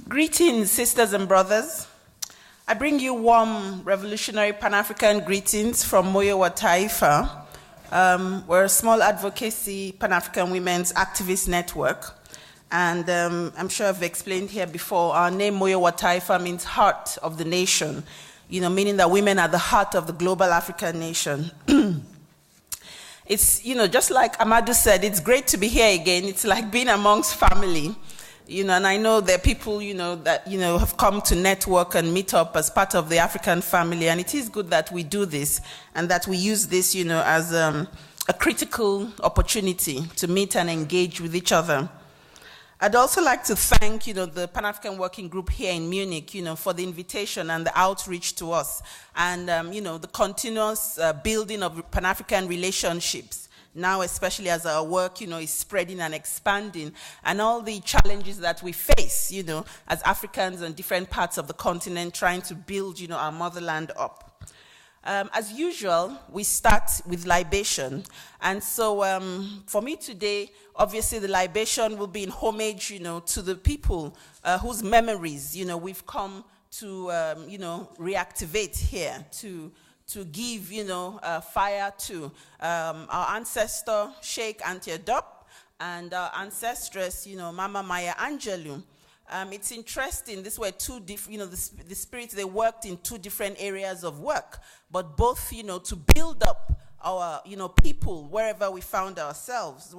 Greetings, sisters and brothers. I bring you warm, revolutionary Pan-African greetings from Moyo wa Taifa. We're a small advocacy Pan-African women's activist network. And I'm sure I've explained here before, our name Moyo wa Taifa means heart of the nation, meaning that women are the heart of the global African nation. It's, just like Amadou said, it's great to be here again. It's like being amongst family. And I know there are people, that, have come to network and meet up as part of the African family. And it is good that we do this and that we use this, as a critical opportunity to meet and engage with each other. I'd also like to thank, the Pan-African Working Group here in Munich, for the invitation and the outreach to us. And, the continuous building of Pan-African relationships. Now, especially as our work, is spreading and expanding, and all the challenges that we face, as Africans in different parts of the continent trying to build, our motherland up. As usual, we start with libation. And so for me today, obviously the libation will be in homage, to the people whose memories, we've come to, reactivate here, to give, fire to our ancestor, Sheikh Anta Diop, and our ancestress, Mama Maya Angelou. It's interesting, these were two different, the spirits, they worked in two different areas of work, but both, to build up our, people wherever we find ourselves.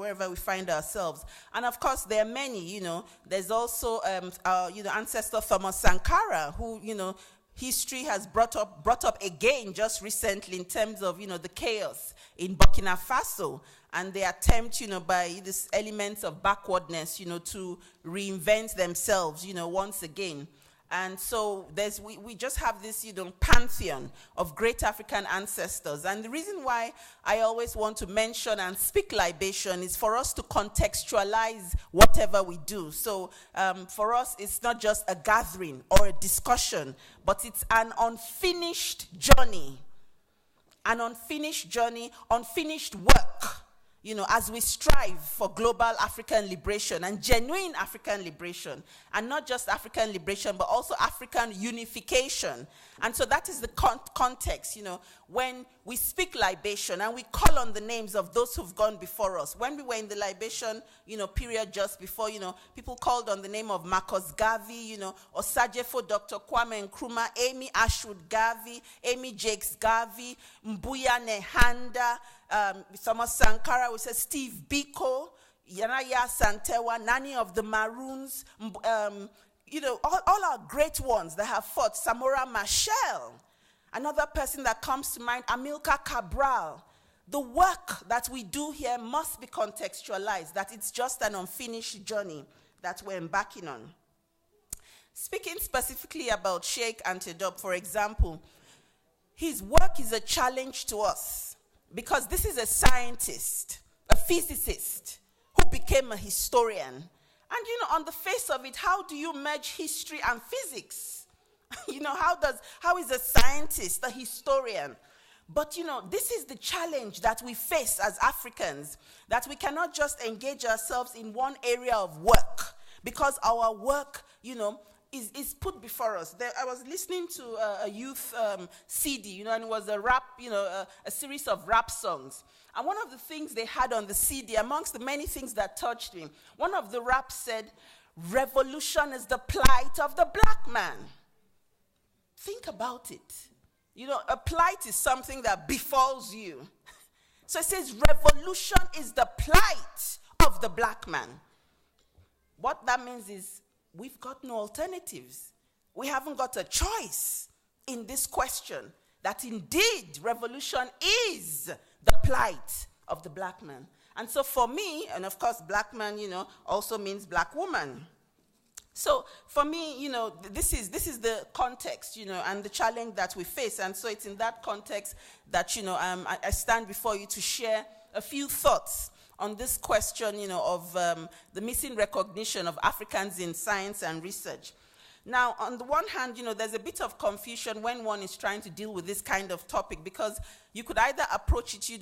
And of course, there are many, there's also, our, ancestor Thomas Sankara, who, history has brought up again just recently in terms of, the chaos in Burkina Faso and the attempt, by these elements of backwardness, to reinvent themselves, once again. And so we just have this, pantheon of great African ancestors. And the reason why I always want to mention and speak libation is for us to contextualize whatever we do. So for us, it's not just a gathering or a discussion, but it's an unfinished journey. An unfinished journey, unfinished work. As we strive for global African liberation and genuine African liberation, and not just African liberation, but also African unification. And so that is the context, when we speak libation and we call on the names of those who've gone before us. When we were in the libation, period just before, people called on the name of Marcus Garvey, Osajefo, Dr. Kwame Nkrumah, Amy Ashwood Garvey, Amy Jakes Garvey, Mbuya Nehanda, Thomas Sankara, we said Steve Biko, Yanaya Santewa, Nani of the Maroons, all our great ones that have fought, Samora Machel. Another person that comes to mind, Amilcar Cabral. The work that we do here must be contextualized, that it's just an unfinished journey that we're embarking on. Speaking specifically about Sheikh Anta Diop, for example, his work is a challenge to us because this is a scientist, a physicist, who became a historian. And, on the face of it, how do you merge history and physics? How is a scientist a historian? But, this is the challenge that we face as Africans, that we cannot just engage ourselves in one area of work because our work, is put before us. I was listening to a youth CD, and it was a rap, a series of rap songs. And one of the things they had on the CD, amongst the many things that touched me, one of the raps said, "Revolution is the plight of the black man." Think about it. A plight is something that befalls you. So it says, revolution is the plight of the black man. What that means is, we've got no alternatives. We haven't got a choice in this question that indeed revolution is the plight of the black man. And so for me, and of course black man, also means black woman. So for me, this is the context, and the challenge that we face. And so it's in that context that, I stand before you to share a few thoughts on this question, of the missing recognition of Africans in science and research. Now, on the one hand, there's a bit of confusion when one is trying to deal with this kind of topic, because you could either approach it,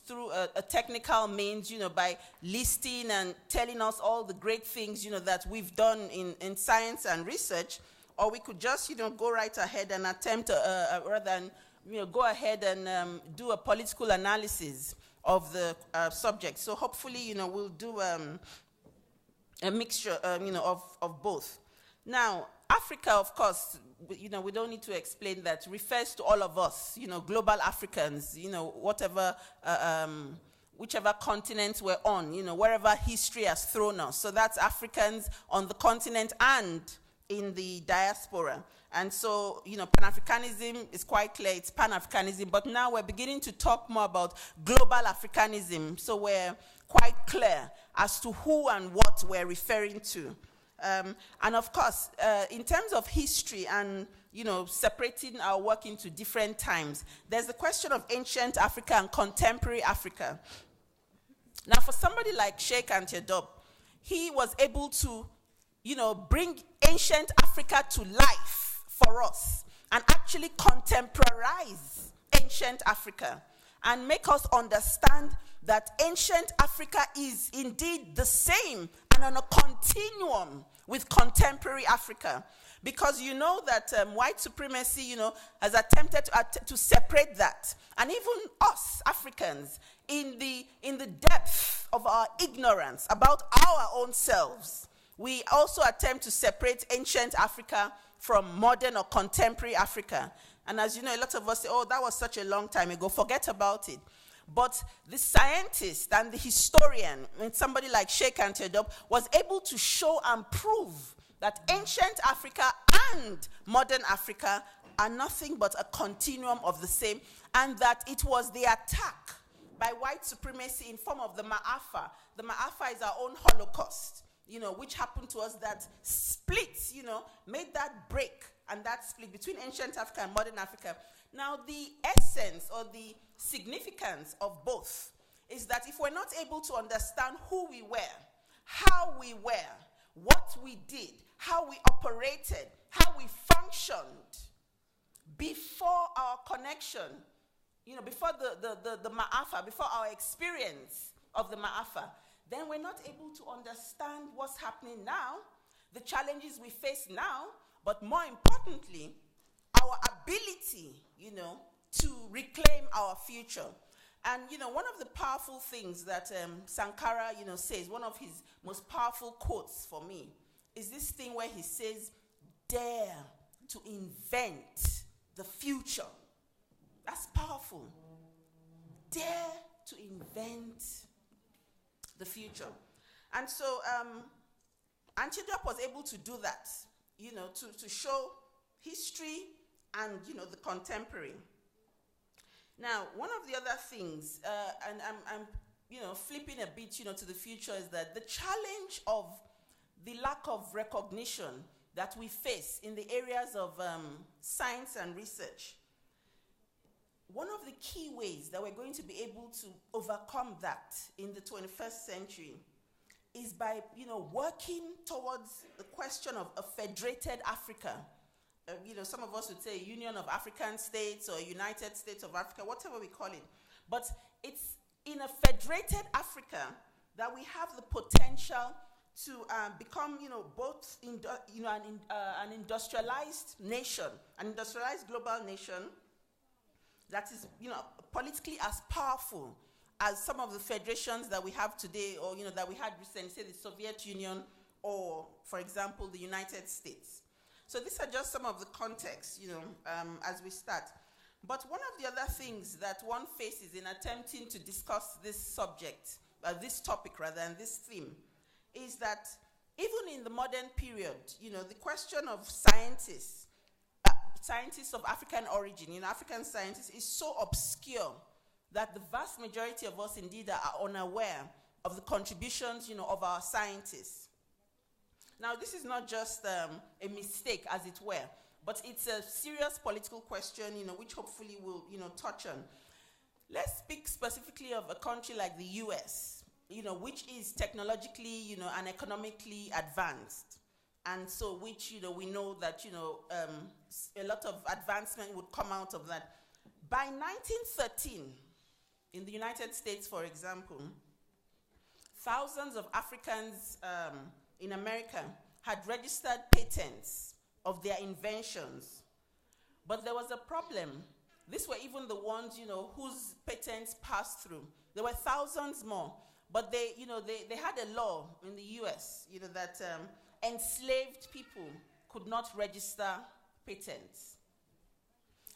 through a technical means, by listing and telling us all the great things, that we've done in science and research, or we could just, go right ahead and attempt, rather than, go ahead and do a political analysis of the subject. So hopefully, we'll do a mixture, of both. Now, Africa, of course, we don't need to explain that, refers to all of us, global Africans, whatever, whichever continent we're on, wherever history has thrown us. So that's Africans on the continent and in the diaspora. And so, Pan-Africanism is quite clear, it's Pan-Africanism, but now we're beginning to talk more about global Africanism, so we're quite clear as to who and what we're referring to. And of course, in terms of history and, separating our work into different times, there's the question of ancient Africa and contemporary Africa. Now, for somebody like Sheikh Anta Diop, he was able to, bring ancient Africa to life for us and actually contemporize ancient Africa and make us understand that ancient Africa is indeed the same and on a continuum with contemporary Africa. Because that white supremacy, has attempted to separate that. And even us, Africans, in the depth of our ignorance about our own selves, we also attempt to separate ancient Africa from modern or contemporary Africa. And as you know, a lot of us say, oh, that was such a long time ago, forget about it. But the scientist and the historian, somebody like Sheikh Anta Diop, was able to show and prove that ancient Africa and modern Africa are nothing but a continuum of the same, and that it was the attack by white supremacy in form of the Ma'afa. The Ma'afa is our own Holocaust, which happened to us, that split, made that break and that split between ancient Africa and modern Africa. Now, the essence or the significance of both is that if we're not able to understand who we were, how we were, what we did, how we operated, how we functioned before our connection, before the Ma'afa, before our experience of the Ma'afa, then we're not able to understand what's happening now, the challenges we face now, but more importantly, our ability, to reclaim our future. And, one of the powerful things that Sankara, says, one of his most powerful quotes for me, is this thing where he says, dare to invent the future. That's powerful. Dare to invent the future. And so Anta Diop was able to do that, to show history and, the contemporary. Now, one of the other things, and I'm flipping a bit, to the future, is that the challenge of the lack of recognition that we face in the areas of science and research, one of the key ways that we're going to be able to overcome that in the 21st century is by, working towards the question of a federated Africa. Some of us would say a Union of African States or a United States of Africa, whatever we call it. But it's in a federated Africa that we have the potential to become, both an industrialized nation, an industrialized global nation that is, politically as powerful as some of the federations that we have today, or that we had recently, say the Soviet Union, or, for example, the United States. So these are just some of the context, as we start. But one of the other things that one faces in attempting to discuss this subject, this topic rather, and this theme, is that even in the modern period, the question of scientists of African origin, African scientists, is so obscure that the vast majority of us indeed are unaware of the contributions, of our scientists. Now, this is not just a mistake, as it were, but it's a serious political question, which hopefully we'll, touch on. Let's speak specifically of a country like the US, which is technologically, and economically advanced. And so, which, we know that, a lot of advancement would come out of that. By 1913, in the United States, for example, thousands of Africans in America had registered patents of their inventions. But there was a problem. These were even the ones, whose patents passed through. There were thousands more. But they had a law in the US, that enslaved people could not register patents.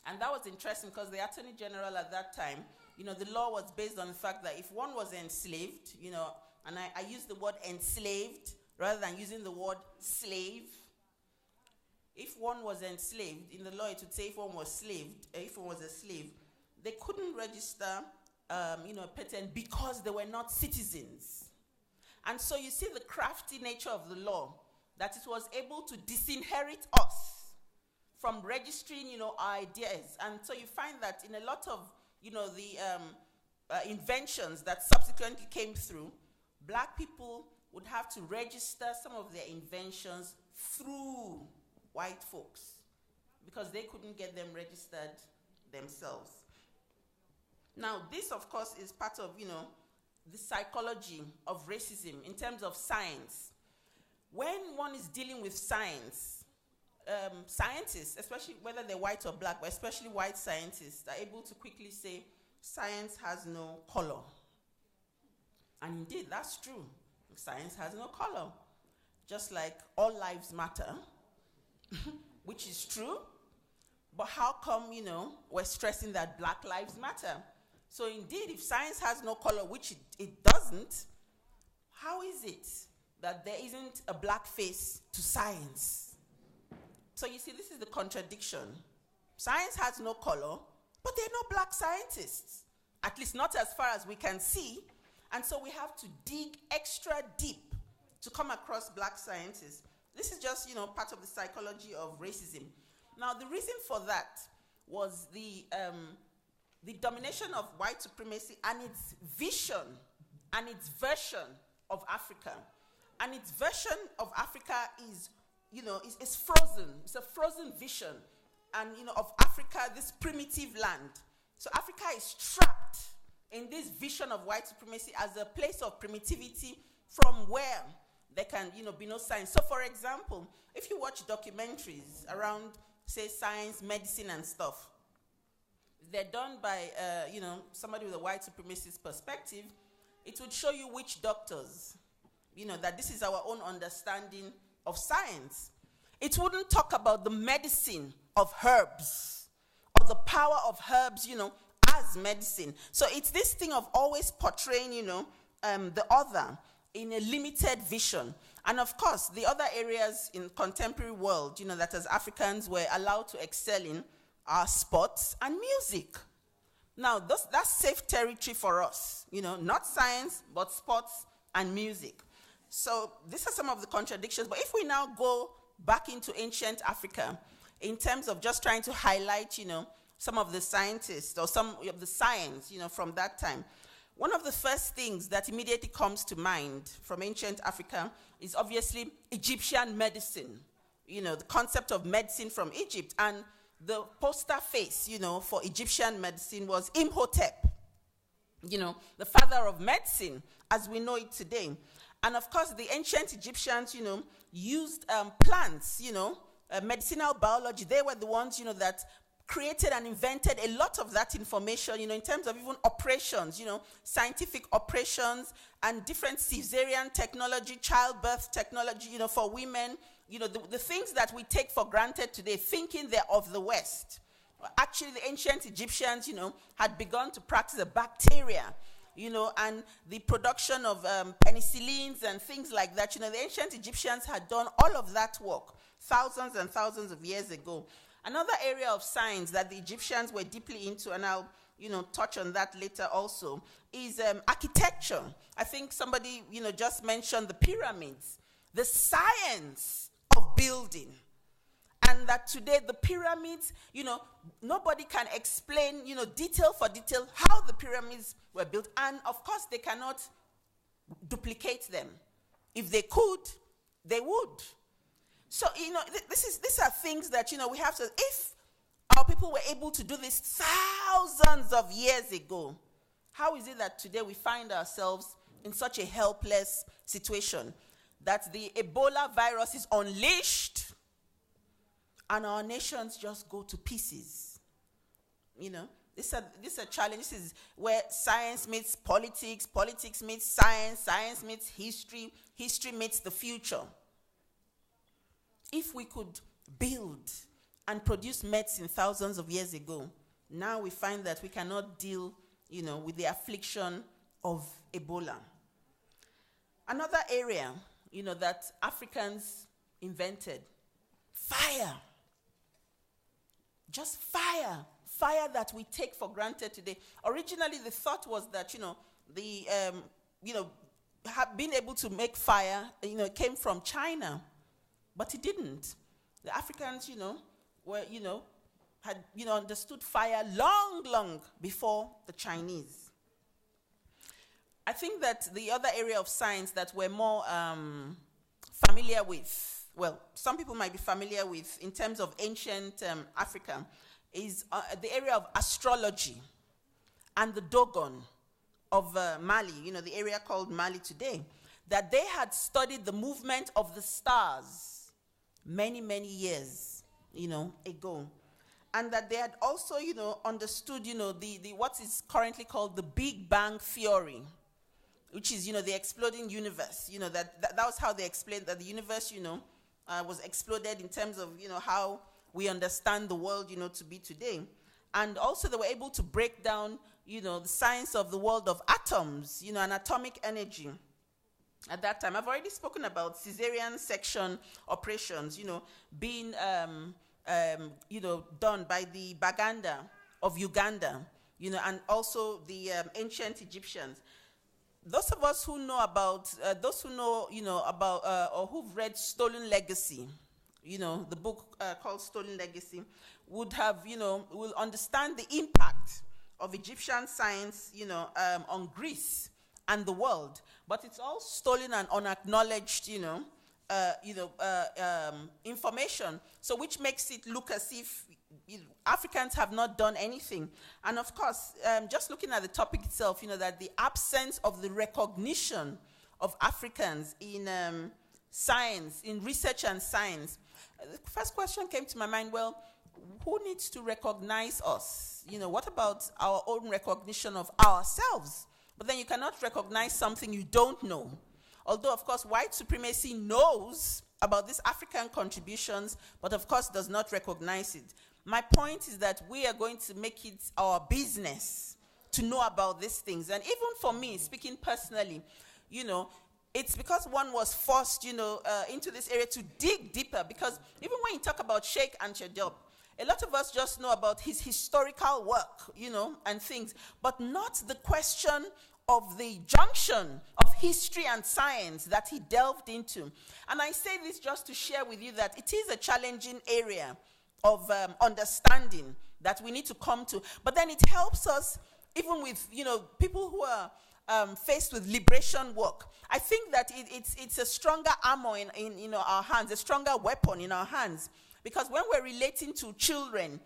And that was interesting because the Attorney General at that time, the law was based on the fact that if one was enslaved, and I use the word enslaved rather than using the word slave. If one was enslaved, in the law it would say if one was a slave, they couldn't register a patent because they were not citizens. And so you see the crafty nature of the law, that it was able to disinherit us from registering, ideas. And so you find that in a lot of, the inventions that subsequently came through, black people would have to register some of their inventions through white folks because they couldn't get them registered themselves. Now, this, of course, is part of, the psychology of racism in terms of science. When one is dealing with science, scientists, especially whether they're white or black, but especially white scientists, are able to quickly say, science has no color. And indeed, that's true. Science has no color. Just like all lives matter, which is true. But how come, we're stressing that black lives matter? So indeed, if science has no color, which it doesn't, how is it that there isn't a black face to science? So you see, this is the contradiction. Science has no color, but there are no black scientists, at least not as far as we can see. And so we have to dig extra deep to come across black scientists. This is just, part of the psychology of racism. Now, the reason for that was the domination of white supremacy and its vision and its version of Africa. And its version of Africa is, is frozen. It's a frozen vision. And, of Africa, this primitive land. So Africa is trapped in this vision of white supremacy as a place of primitivity from where there can, be no science. So, for example, if you watch documentaries around, say, science, medicine, and stuff, they're done by, somebody with a white supremacist perspective. It would show you which doctors, that this is our own understanding of science. It wouldn't talk about the medicine of herbs, or the power of herbs, as medicine. So it's this thing of always portraying, the other in a limited vision. And of course, the other areas in contemporary world, that as Africans were allowed to excel in are sports and music. Now, that's safe territory for us, not science, but sports and music. So these are some of the contradictions. But if we now go back into ancient Africa, in terms of just trying to highlight, some of the scientists or some of the science, from that time, one of the first things that immediately comes to mind from ancient Africa is obviously Egyptian medicine, the concept of medicine from Egypt. And the poster face, for Egyptian medicine was Imhotep, the father of medicine as we know it today. And of course, the ancient Egyptians, used plants, medicinal biology. They were the ones, that created and invented a lot of that information, in terms of even operations, scientific operations and different cesarean technology, childbirth technology, for women, the things that we take for granted today, thinking they're of the West. Actually, the ancient Egyptians, had begun to practice the bacteria, and the production of penicillins and things like that. The ancient Egyptians had done all of that work thousands and thousands of years ago. Another area of science that the Egyptians were deeply into, and I'll, touch on that later also, is architecture. I think somebody, just mentioned the pyramids, the science of building. And that today the pyramids, nobody can explain, detail for detail how the pyramids were built. And of course, they cannot duplicate them. If they could, they would. So, these are things that, we have to, if our people were able to do this thousands of years ago, how is it that today we find ourselves in such a helpless situation that the Ebola virus is unleashed and our nations just go to pieces? This is a challenge. This is where science meets politics, politics meets science, science meets history, history meets the future. If we could build and produce medicine thousands of years ago, now we find that we cannot deal, with the affliction of Ebola. Another area, that Africans invented, fire. Just fire. Fire that we take for granted today. Originally, the thought was that, being able to make fire, came from China. But it didn't. The Africans, had, understood fire long before the Chinese. I think that the other area of science that we're more familiar with, well, some people might be familiar with in terms of ancient Africa, is the area of astrology and the Dogon of Mali, the area called Mali today, that they had studied the movement of the stars many years, ago. And that they had also, understood, the what is currently called the Big Bang Theory, which is, the exploding universe. That was how they explained that the universe, was exploded in terms of, how we understand the world, to be today. And also they were able to break down, the science of the world of atoms, and atomic energy. At that time, I've already spoken about cesarean section operations, being, done by the Baganda of Uganda, and also the ancient Egyptians. Those of us who know about, or who've read Stolen Legacy, the book called Stolen Legacy, would have, will understand the impact of Egyptian science, on Greece and the world. But it's all stolen and unacknowledged, information. So which makes it look as if Africans have not done anything. And of course, just looking at the topic itself, that the absence of the recognition of Africans in science, in research and science. The first question came to my mind, well, who needs to recognize us? What about our own recognition of ourselves? But then you cannot recognize something you don't know. Although, of course, white supremacy knows about these African contributions, but of course does not recognize it. My point is that we are going to make it our business to know about these things. And even for me, speaking personally, it's because one was forced, into this area to dig deeper. Because even when you talk about Sheikh Anta Diop, a lot of us just know about his historical work, and things, but not the question of the junction of history and science that he delved into. And I say this just to share with you that it is a challenging area of understanding that we need to come to. But then it helps us, even with, people who are faced with liberation work. I think that it's a stronger armor in our hands, a stronger weapon in our hands. Because when we're relating to children,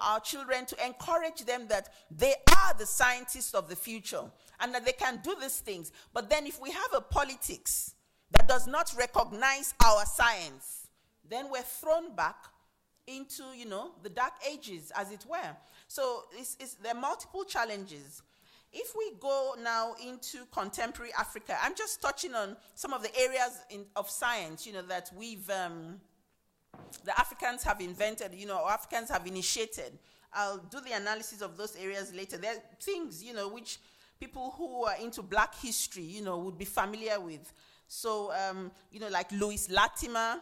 our children, to encourage them that they are the scientists of the future and that they can do these things. But then if we have a politics that does not recognize our science, then we're thrown back into, the dark ages, as it were. So there are multiple challenges. If we go now into contemporary Africa, I'm just touching on some of the areas of science, that the Africans have invented, or Africans have initiated. I'll do the analysis of those areas later. There are things, which people who are into black history, would be familiar with. So, like Louis Latimer,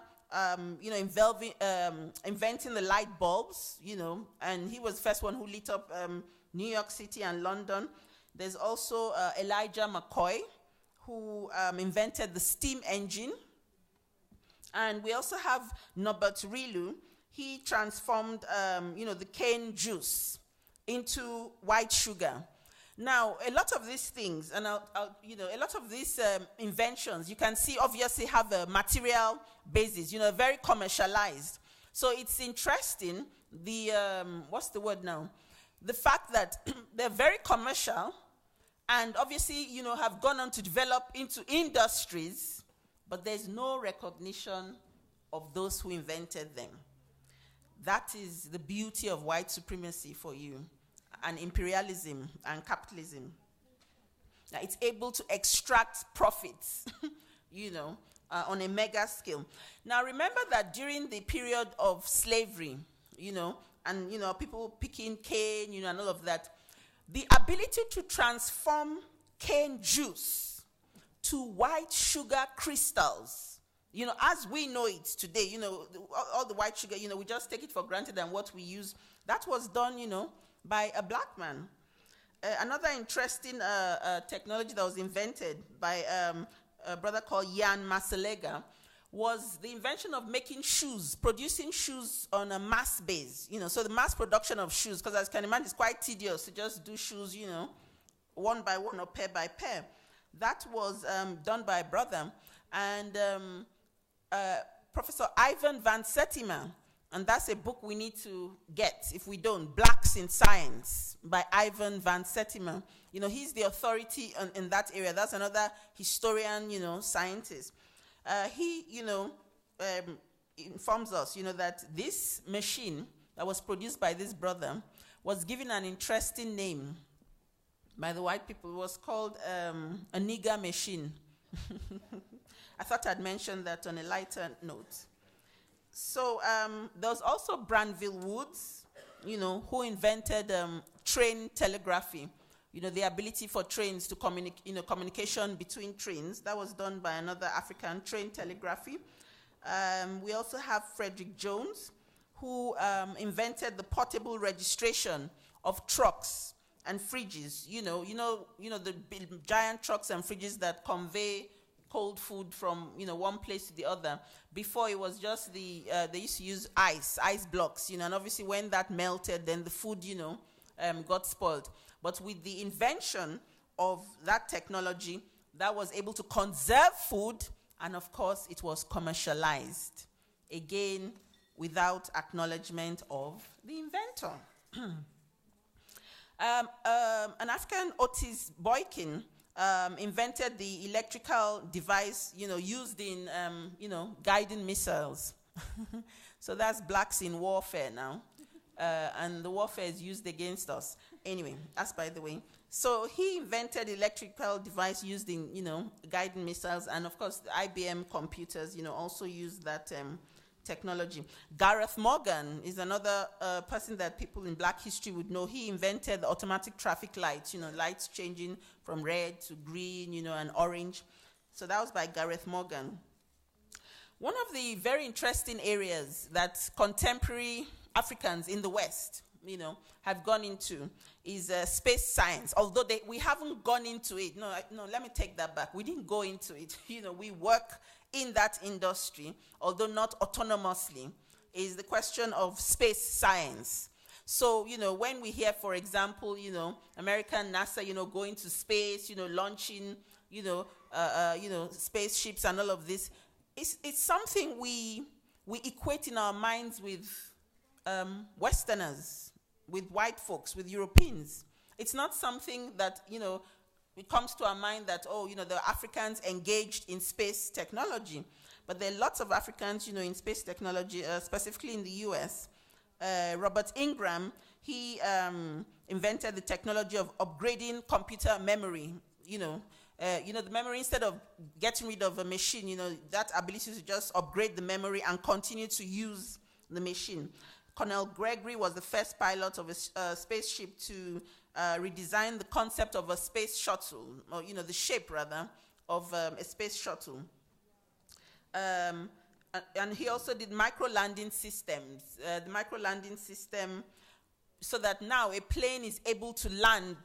inventing the light bulbs, and he was the first one who lit up New York City and London. There's also Elijah McCoy, who invented the steam engine. And we also have Norbert Rilu. He transformed, the cane juice into white sugar. Now, a lot of these things, and a lot of these inventions, you can see obviously have a material basis, very commercialized. So it's interesting, what's the word now? The fact that they're very commercial and obviously, have gone on to develop into industries, but there's no recognition of those who invented them. That is the beauty of white supremacy for you, and imperialism and capitalism. Now, it's able to extract profits, on a mega scale. Now, remember that during the period of slavery, and, people picking cane, and all of that, the ability to transform cane juice to white sugar crystals, as we know it today, all the white sugar, we just take it for granted and what we use, that was done, by a black man. Another interesting technology that was invented by a brother called Jan Masalega was the invention of making shoes, producing shoes on a mass base. So the mass production of shoes, because as you can imagine, it's quite tedious to just do shoes, one by one or pair by pair. That was done by a brother, and Professor Ivan van Sertima, and that's a book we need to get if we don't, Blacks in Science by Ivan van Sertima. He's the authority in that area. That's another historian, scientist. He, informs us, that this machine that was produced by this brother was given an interesting name by the white people. It was called a nigger machine. I thought I'd mention that on a lighter note. So there was also Branville Woods, who invented train telegraphy. The ability for trains to communicate, communication between trains. That was done by another African, train telegraphy. We also have Frederick Jones, who invented the portable registration of trucks and fridges. The giant trucks and fridges that convey cold food from one place to the other. Before it was just they used to use ice blocks, and obviously when that melted, then the food got spoiled. But with the invention of that technology, that was able to conserve food, and of course it was commercialized, again without acknowledgement of the inventor. An African, Otis Boykin, invented the electrical device, used in, guiding missiles. So that's blacks in warfare now. And the warfare is used against us. Anyway, that's by the way. So he invented electrical device used in, guiding missiles. And of course, the IBM computers, also use that technology. Gareth Morgan is another person that people in black history would know. He invented the automatic traffic lights, lights changing from red to green, and orange. So that was by Gareth Morgan. One of the very interesting areas that contemporary Africans in the West, have gone into is space science. Although we haven't gone into it. No, let me take that back. We didn't go into it. We work in that industry, although not autonomously, is the question of space science. So, when we hear, for example, American NASA, going to space, launching, spaceships and all of this, it's something we equate in our minds with Westerners, with white folks, with Europeans. It's not something that, it comes to our mind that, the Africans engaged in space technology. But there are lots of Africans, in space technology, specifically in the US. Robert Ingram, he invented the technology of upgrading computer memory. The memory, instead of getting rid of a machine, that ability to just upgrade the memory and continue to use the machine. Colonel Gregory was the first pilot of a spaceship to redesign the concept of a space shuttle, or the shape rather of a space shuttle. And he also did micro landing systems. The micro landing system, so that now a plane is able to land,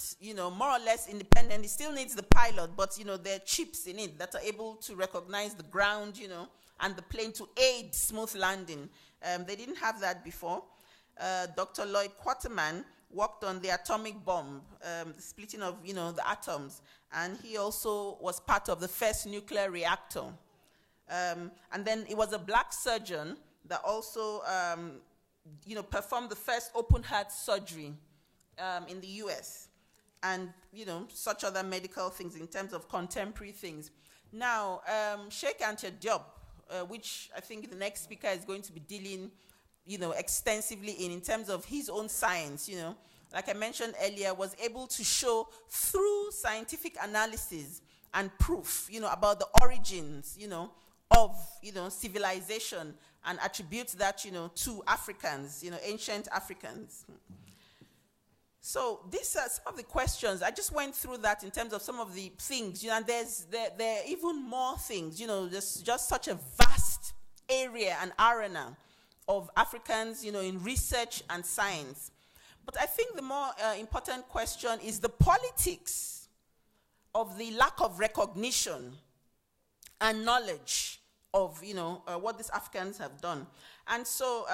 more or less independent. It still needs the pilot, but there are chips in it that are able to recognize the ground, and the plane to aid smooth landing. They didn't have that before. Dr. Lloyd Quarterman worked on the atomic bomb, the splitting of, the atoms, and he also was part of the first nuclear reactor. And then it was a black surgeon that also, performed the first open-heart surgery in the U.S. and, such other medical things in terms of contemporary things. Now, Sheikh Anta Diop, which I think the next speaker is going to be dealing, extensively in terms of his own science, like I mentioned earlier, was able to show through scientific analysis and proof, about the origins, of, civilization and attributes that, to Africans, ancient Africans. So these are some of the questions. I just went through that in terms of some of the things, and there are even more things, there's just such a vast area and arena of Africans, in research and science. But I think the more important question is the politics of the lack of recognition and knowledge of, what these Africans have done. And so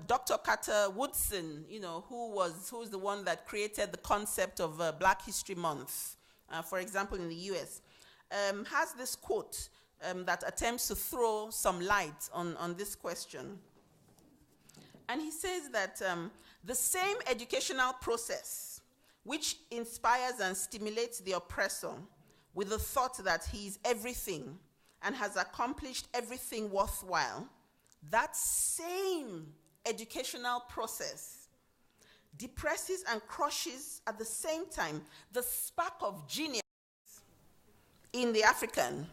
Dr. Carter Woodson, who's the one that created the concept of Black History Month, for example, in the US, has this quote that attempts to throw some light on this question. And he says that the same educational process which inspires and stimulates the oppressor with the thought that he is everything and has accomplished everything worthwhile, that same educational process depresses and crushes at the same time the spark of genius in the African,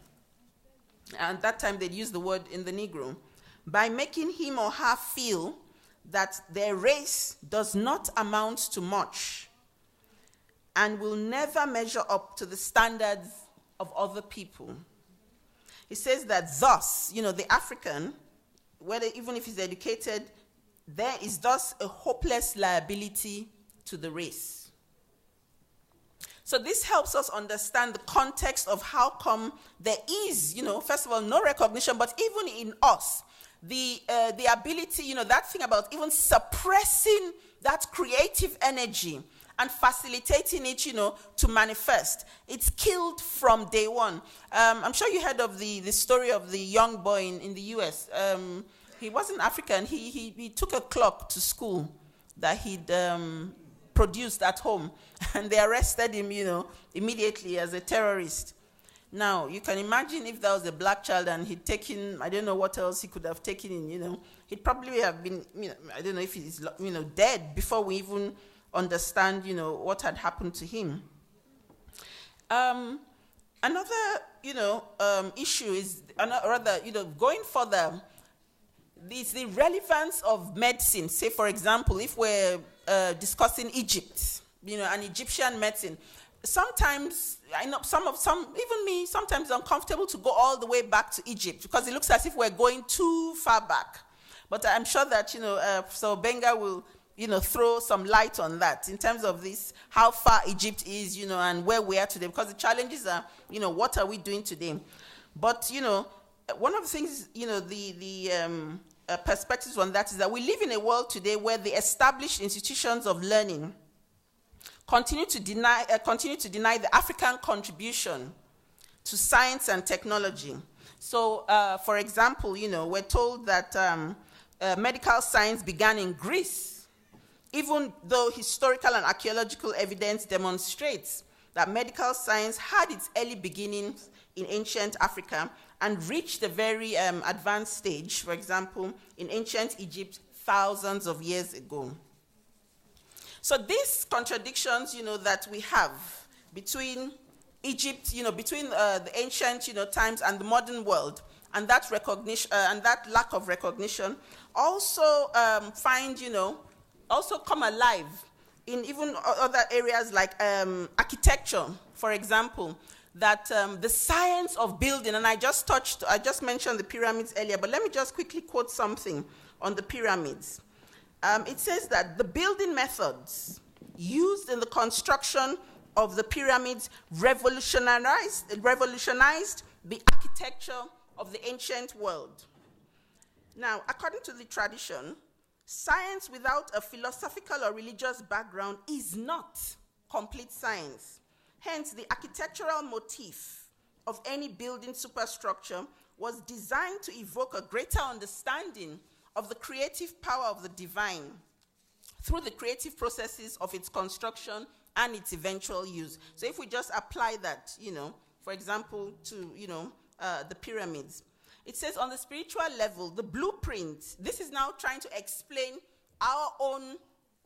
and that time they'd use the word in the Negro, by making him or her feel that their race does not amount to much and will never measure up to the standards of other people. He says that thus, the African, even if he's educated, there is thus a hopeless liability to the race. So this helps us understand the context of how come there is, first of all, no recognition, but even in us, the ability, that thing about even suppressing that creative energy and facilitating it, to manifest. It's killed from day one. I'm sure you heard of the story of the young boy in the US. He wasn't African. He took a clock to school that he'd produced at home, and they arrested him, immediately as a terrorist. Now, you can imagine if that was a black child and he'd taken, I don't know what else he could have taken in, he'd probably have been, I don't know if he's, dead before we even understand, what had happened to him. Another, issue is, going further, is the relevance of medicine. Say, for example, if we're discussing Egypt, an Egyptian medicine, sometimes, I know even me, sometimes uncomfortable to go all the way back to Egypt because it looks as if we're going too far back. But I'm sure that, so Benga will, throw some light on that in terms of this, how far Egypt is, and where we are today, because the challenges are, what are we doing today? But, one of the things, the perspectives on that is that we live in a world today where the established institutions of learning continue to deny the African contribution to science and technology. So, for example, we're told that medical science began in Greece, even though historical and archaeological evidence demonstrates that medical science had its early beginnings in ancient Africa and reached a very advanced stage, for example, in ancient Egypt thousands of years ago. So these contradictions, that we have between Egypt, between the ancient, times and the modern world, and that recognition and that lack of recognition, also also come alive in even other areas like architecture, for example. That the science of building, and I just mentioned the pyramids earlier, but let me just quickly quote something on the pyramids. It says that the building methods used in the construction of the pyramids revolutionized the architecture of the ancient world. Now, according to the tradition, Science without a philosophical or religious background is not complete science. Hence, the architectural motif of any building superstructure was designed to evoke a greater understanding of the creative power of the divine through the creative processes of its construction and its eventual use. So if we just apply that, for example, to, the pyramids, it says on the spiritual level, the blueprint, this is now trying to explain our own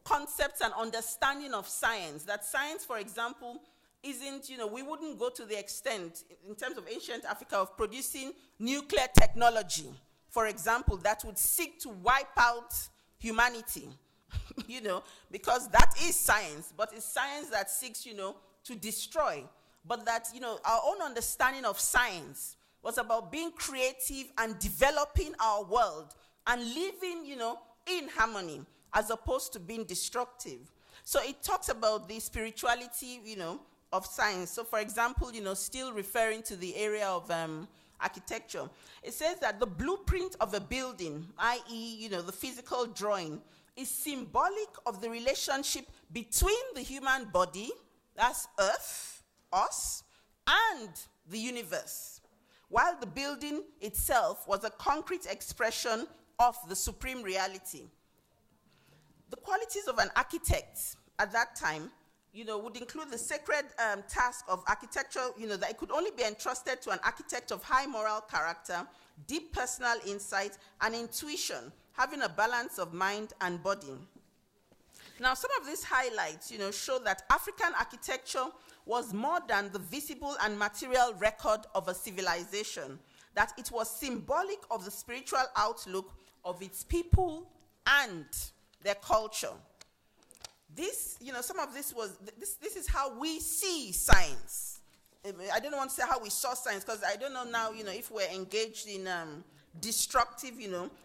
concepts and understanding of science. That science, for example, isn't, we wouldn't go to the extent, in terms of ancient Africa, of producing nuclear technology, for example, that would seek to wipe out humanity, because that is science, but it's science that seeks, to destroy. But that, our own understanding of science was about being creative and developing our world and living, in harmony, as opposed to being destructive. So it talks about the spirituality, of science. So for example, still referring to the area of architecture, it says that the blueprint of a building, i.e., the physical drawing, is symbolic of the relationship between the human body, that's Earth, us, and the universe, while the building itself was a concrete expression of the supreme reality. The qualities of an architect at that time, would include the sacred task of architecture, that it could only be entrusted to an architect of high moral character, deep personal insight, and intuition, having a balance of mind and body. Now, some of these highlights, show that African architecture was more than the visible and material record of a civilization, that it was symbolic of the spiritual outlook of its people and their culture. This, some of this was, this is how we see science. I don't want to say how we saw science, because I don't know now, if we're engaged in destructive,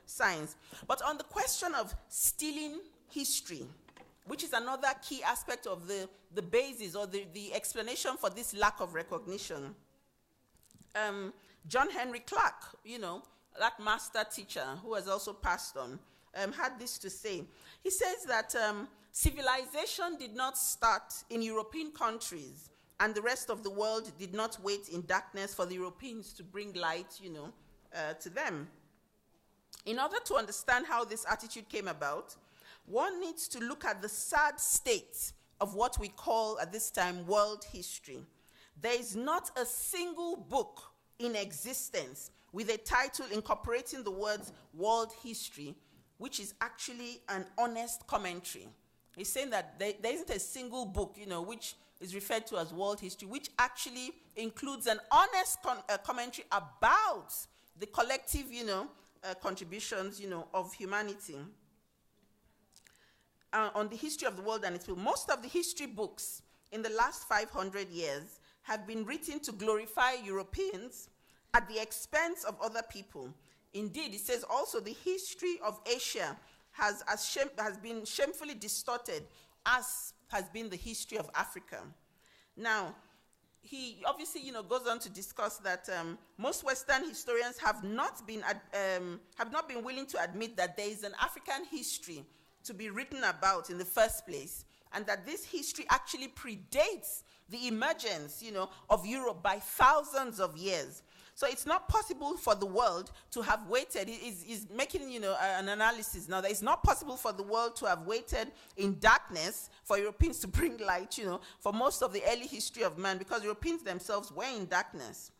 science. But on the question of stealing history, which is another key aspect of the basis or the explanation for this lack of recognition. John Henry Clark, that master teacher who has also passed on, had this to say. He says that civilization did not start in European countries, and the rest of the world did not wait in darkness for the Europeans to bring light, to them. In order to understand how this attitude came about, one needs to look at the sad state of what we call at this time world history. There is not a single book in existence with a title incorporating the words world history, which is actually an honest commentary. He's saying that there isn't a single book, which is referred to as world history, which actually includes an honest commentary about the collective, contributions, of humanity. On the history of the world and its people. Most of the history books in the last 500 years have been written to glorify Europeans at the expense of other people. Indeed, it says also the history of Asia has been shamefully distorted, as has been the history of Africa. Now, he obviously, goes on to discuss that most Western historians have not been willing to admit that there is an African history to be written about in the first place, and that this history actually predates the emergence, of Europe by thousands of years. So it's not possible for the world to have waited. He's making, an analysis now that it's not possible for the world to have waited in darkness for Europeans to bring light, for most of the early history of man, because Europeans themselves were in darkness.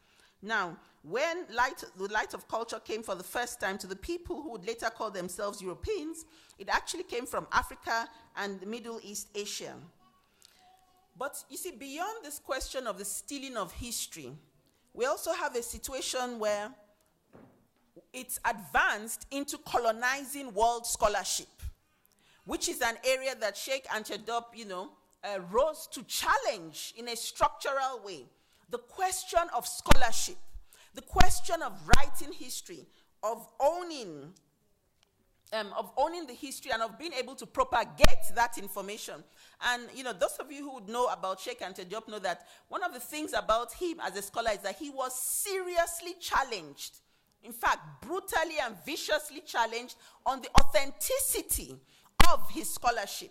Now, when the light of culture came for the first time to the people who would later call themselves Europeans, it actually came from Africa and the Middle East Asia. But you see, beyond this question of the stealing of history, we also have a situation where it's advanced into colonizing world scholarship, which is an area that Sheikh Anta Diop, rose to challenge in a structural way. The question of scholarship, the question of writing history, of owning the history and of being able to propagate that information. And, those of you who would know about Sheikh Anta Diop know that one of the things about him as a scholar is that he was seriously challenged in fact, brutally and viciously challenged on the authenticity of his scholarship.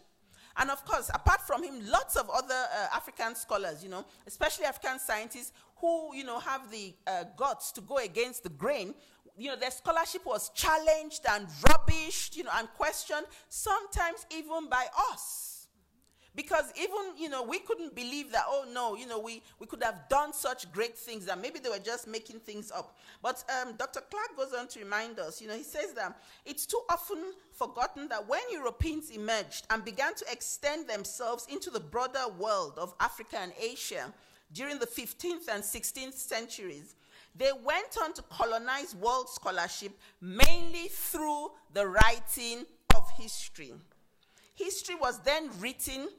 And of course, apart from him, lots of other African scholars, especially African scientists who, have the guts to go against the grain, their scholarship was challenged and rubbished, and questioned, sometimes even by us. Because even, we couldn't believe that, oh no, we could have done such great things, that maybe they were just making things up. But Dr. Clark goes on to remind us, he says that it's too often forgotten that when Europeans emerged and began to extend themselves into the broader world of Africa and Asia during the 15th and 16th centuries, they went on to colonize world scholarship mainly through the writing of history. History was then written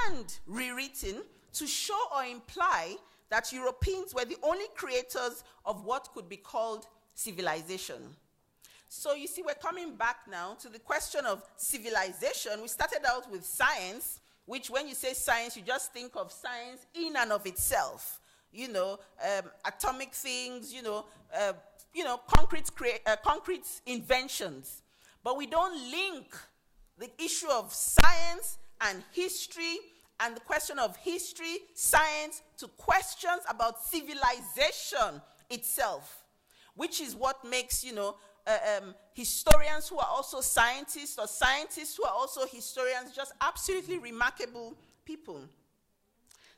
and rewritten to show or imply that Europeans were the only creators of what could be called civilization. So you see, we're coming back now to the question of civilization. We started out with science, which when you say science, you just think of science in and of itself. Atomic things, concrete inventions. But we don't link the issue of science and history and the question of history, science, to questions about civilization itself, which is what makes, historians who are also scientists or scientists who are also historians just absolutely remarkable people.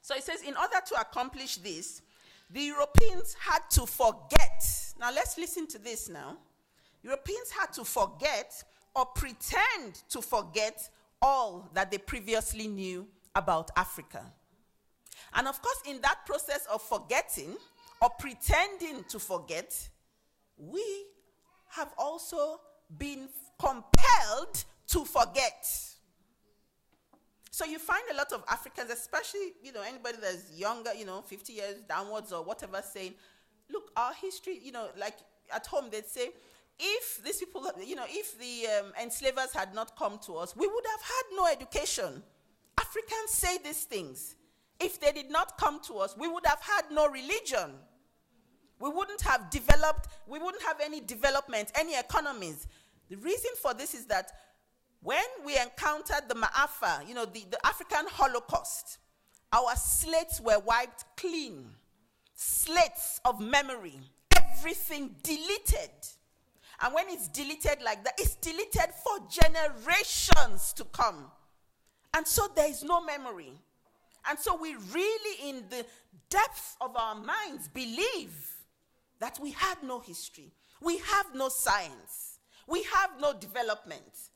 So it says, in order to accomplish this, the Europeans had to forget. Now let's listen to this now. Europeans had to forget or pretend to forget all that they previously knew about Africa. And of course, in that process of forgetting or pretending to forget, we have also been compelled to forget. So you find a lot of Africans, especially, anybody that's younger, 50 years downwards or whatever, saying, look, our history, like at home they'd say, if these people, if the enslavers had not come to us, we would have had no education. Africans say these things. If they did not come to us, we would have had no religion. We wouldn't have developed, we wouldn't have any development, any economies. The reason for this is that when we encountered the Ma'afa, the African Holocaust, our slates were wiped clean. Slates of memory, everything deleted. And when it's deleted like that, it's deleted for generations to come. And so there is no memory. And so we really, in the depth of our minds, believe that we had no history. We have no science. We have no development.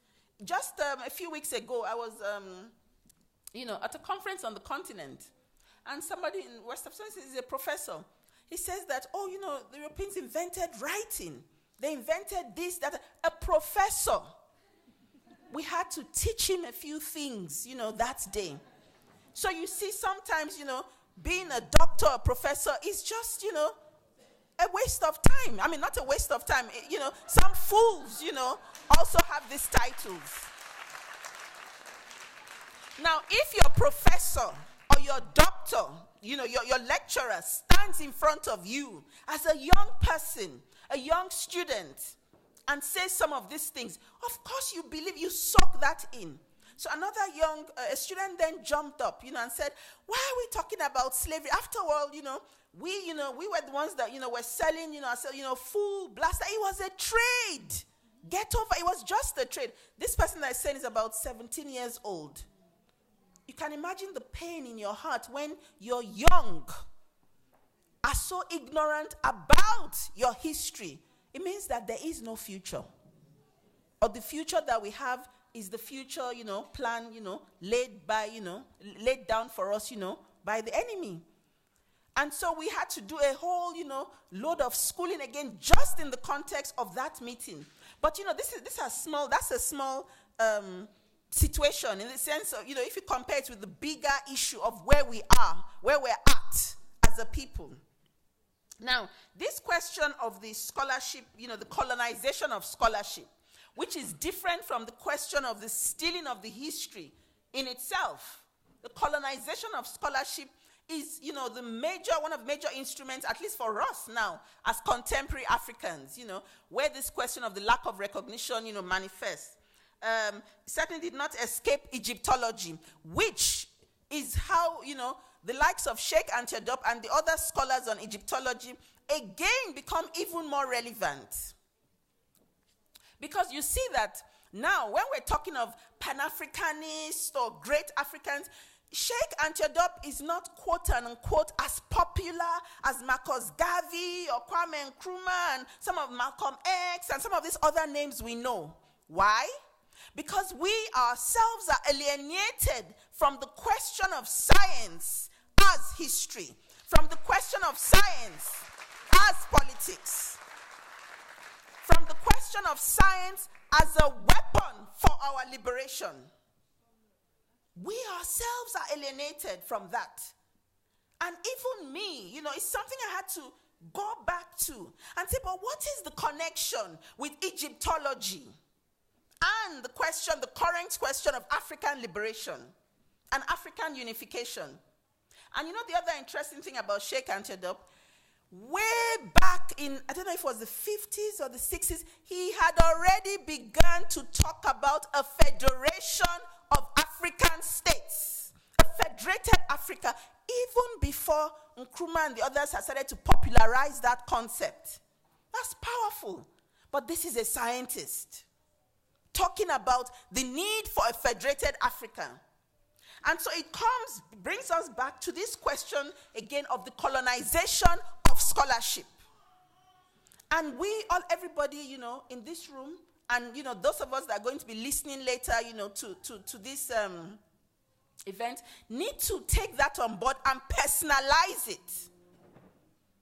Just a few weeks ago, I was, at a conference on the continent. And somebody in West Africa is a professor. He says that, the Europeans invented writing. They invented this, that. A professor. We had to teach him a few things, that day. So you see, sometimes, being a doctor or professor is just, a waste of time. I mean, not a waste of time. Some fools, also have these titles. Now, if your professor or your doctor, your lecturer stands in front of you as a young person, a young student, and says some of these things, of course you believe, you soak that in. So another young student then jumped up, and said, why are we talking about slavery? After all, we were the ones that, were selling, full blaster. It was a trade. Get over, it was just a trade. This person that is saying is about 17 years old. You can imagine the pain in your heart when you're young, are so ignorant about your history. It means that there is no future. Or the future that we have is the future, plan, laid down for us, by the enemy. And so we had to do a whole, load of schooling again, just in the context of that meeting. But, that's a small situation in the sense of, if you compare it with the bigger issue of where we are, where we're at as a people. Now, this question of the scholarship, the colonization of scholarship, which is different from the question of the stealing of the history in itself. The colonization of scholarship is, one of the major instruments, at least for us now, as contemporary Africans, where this question of the lack of recognition, manifests. Certainly did not escape Egyptology, which is how, the likes of Sheikh Anta Diop and the other scholars on Egyptology again become even more relevant. Because you see that now, when we're talking of Pan-Africanists or great Africans, Sheikh Anta Diop is not quote-unquote as popular as Marcus Garvey or Kwame Nkrumah and some of Malcolm X and some of these other names we know. Why? Because we ourselves are alienated from the question of science as history, from the question of science as politics, from the question of science as a weapon for our liberation. We ourselves are alienated from that. And even me, it's something I had to go back to and say, but what is the connection with Egyptology and the current question of African liberation and African unification? And the other interesting thing about Sheikh Anta Diop, way back in, I don't know if it was the 50s or the 60s, he had already begun to talk about a federation of African states, a federated Africa, even before Nkrumah and the others had started to popularize that concept. That's powerful. But this is a scientist talking about the need for a federated Africa. And so it brings us back to this question again of the colonization of scholarship. And everybody, in this room, and, those of us that are going to be listening later, to this event, need to take that on board and personalize it.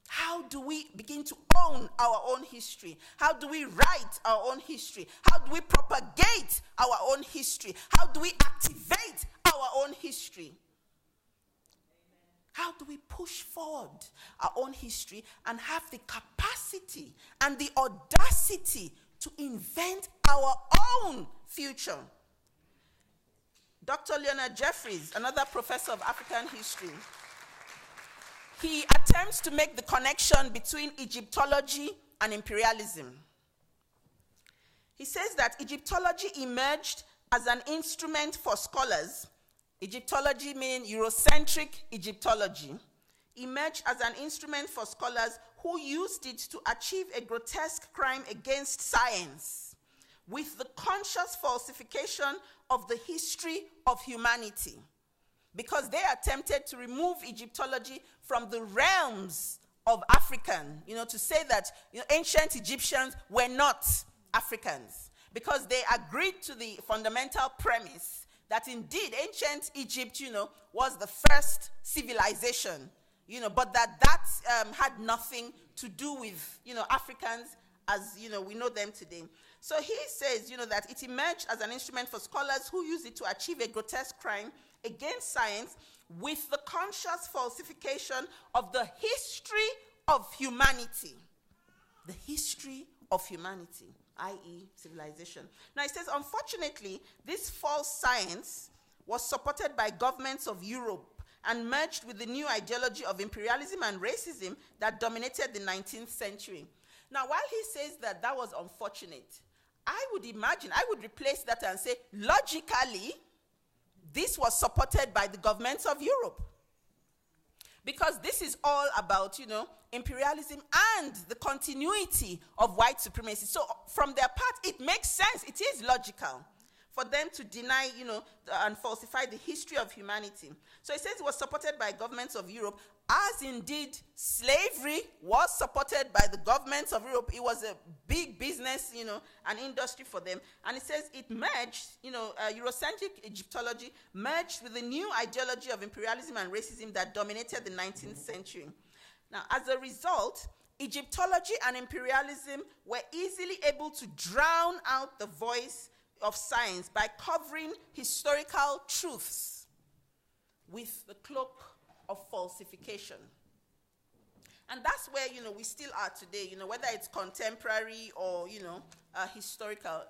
How do we begin to own our own history? How do we write our own history? How do we propagate our own history? How do we activate our own history? How do we push forward our own history and have the capacity and the audacity to invent our own future? Dr. Leonard Jeffries, another professor of African history, he attempts to make the connection between Egyptology and imperialism. He says that Egyptology emerged as an instrument for scholars. Egyptology meaning Eurocentric Egyptology, emerged as an instrument for scholars who used it to achieve a grotesque crime against science with the conscious falsification of the history of humanity, because they attempted to remove Egyptology from the realms of African, to say that ancient Egyptians were not Africans, because they agreed to the fundamental premise that indeed ancient Egypt, was the first civilization, but that had nothing to do with, Africans as, we know them today. So he says, that it emerged as an instrument for scholars who use it to achieve a grotesque crime against science with the conscious falsification of the history of humanity. The history of humanity, i.e. civilization. Now it says, unfortunately, this false science was supported by governments of Europe and merged with the new ideology of imperialism and racism that dominated the 19th century. Now, while he says that was unfortunate, I would replace that and say, logically, this was supported by the governments of Europe. Because this is all about, imperialism and the continuity of white supremacy. So from their part, it makes sense. It is logical for them to deny, and falsify the history of humanity. So it says it was supported by governments of Europe, as indeed slavery was supported by the governments of Europe. It was a big business, an industry for them. And it says it merged, Eurocentric Egyptology merged with the new ideology of imperialism and racism that dominated the 19th century. Now, as a result, Egyptology and imperialism were easily able to drown out the voice of science by covering historical truths with the cloak of falsification. And that's where, we still are today, whether it's contemporary or, historical.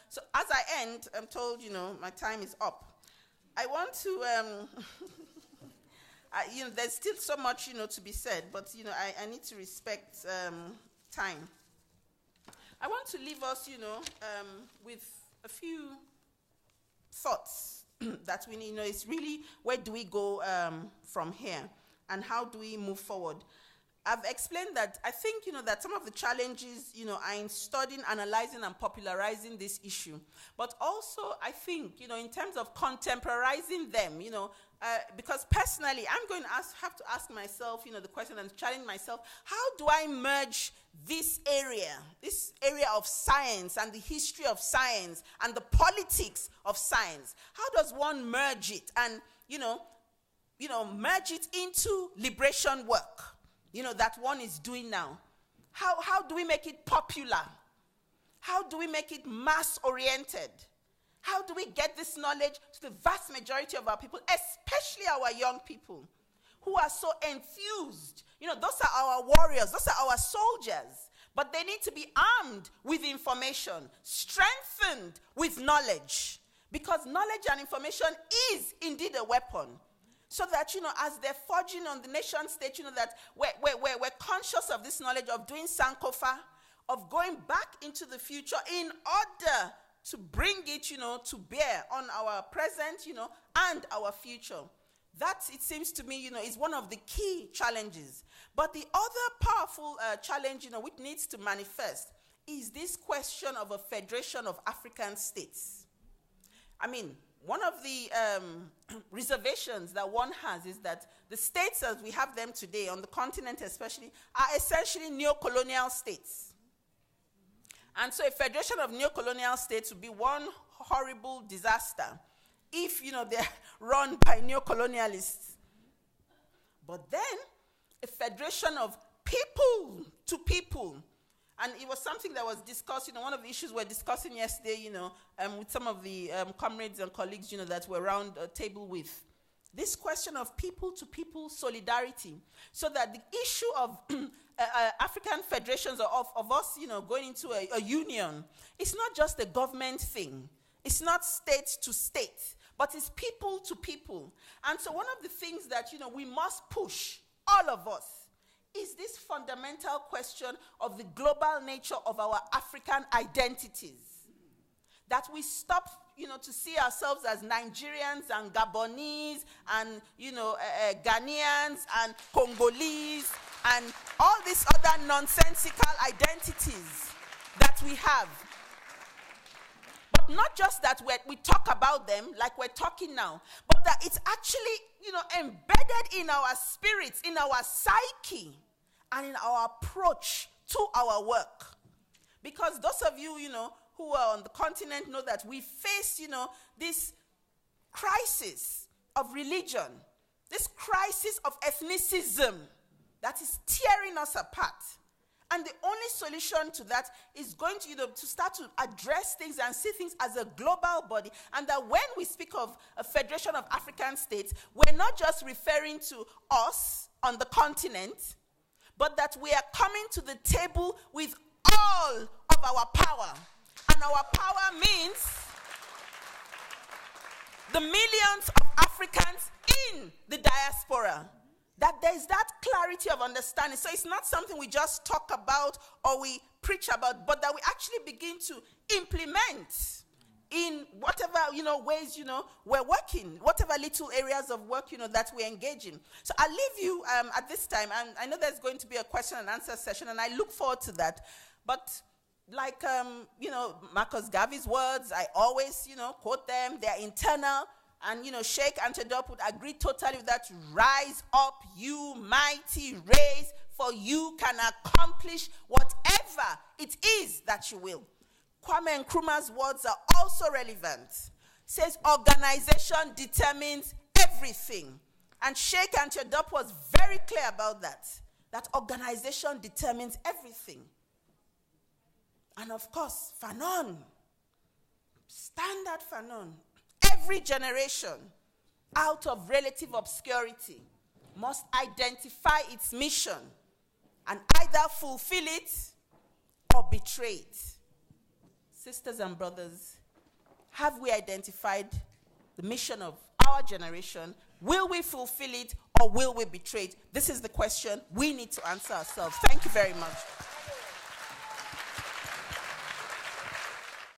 So as I end, I'm told, my time is up. I want to, there's still so much, to be said, but, I need to respect time. I want to leave us, with a few thoughts that we need. It's really, where do we go from here, and how do we move forward? I've explained that I think, that some of the challenges, are in studying, analyzing, and popularizing this issue. But also, I think, in terms of contemporizing them, because personally, I'm going to have to ask myself, the question and challenge myself, how do I merge this area of science and the history of science and the politics of science? How does one merge it and, merge it into liberation work? That one is doing now. How do we make it popular? How do we make it mass-oriented? How do we get this knowledge to the vast majority of our people, especially our young people, who are so enthused? Those are our warriors, those are our soldiers, but they need to be armed with information, strengthened with knowledge, because knowledge and information is indeed a weapon. So that, as they're forging on the nation state, that we're conscious of this knowledge of doing Sankofa, of going back into the future in order to bring it, to bear on our present, and our future. That, it seems to me, is one of the key challenges. But the other powerful challenge, which needs to manifest is this question of a federation of African states. One of the reservations that one has is that the states as we have them today, on the continent especially, are essentially neo-colonial states. And so a federation of neo-colonial states would be one horrible disaster if, they're run by neo-colonialists. But then, a federation of people to people. And it was something that was discussed, one of the issues we're discussing yesterday, with some of the comrades and colleagues, that were around a table with. This question of people-to-people solidarity. So that the issue of African federations, of us, going into a union, it's not just a government thing. It's not state to state, but it's people to people. And so one of the things that, we must push, all of us, is this fundamental question of the global nature of our African identities. That we stop, to see ourselves as Nigerians and Gabonese and, Ghanaians and Congolese and all these other nonsensical identities that we have. But not just that we talk about them like we're talking now, but that it's actually, embedded in our spirits, in our psyche, and in our approach to our work. Because those of you, who are on the continent know that we face, this crisis of religion, this crisis of ethnicism that is tearing us apart. And the only solution to that is going to, to start to address things and see things as a global body. And that when we speak of a federation of African states, we're not just referring to us on the continent, but that we are coming to the table with all of our power. And our power means the millions of Africans in the diaspora. That there's that clarity of understanding. So it's not something we just talk about or we preach about, but that we actually begin to implement in whatever, ways, we're working, whatever little areas of work, that we engage in. So I'll leave you at this time. And I know there's going to be a question and answer session, and I look forward to that. But like, Marcus Garvey's words, I always, quote them. They're internal. And, Sheikh Antedop would agree totally with that. Rise up, you mighty race, for you can accomplish whatever it is that you will. Kwame Nkrumah's words are also relevant. Says organization determines everything. And Sheikh Antedop was very clear about that. That organization determines everything. And of course, Fanon. Standard Fanon. Every generation, out of relative obscurity, must identify its mission and either fulfill it or betray it. Sisters and brothers, have we identified the mission of our generation? Will we fulfill it or will we betray it? This is the question we need to answer ourselves. Thank you very much.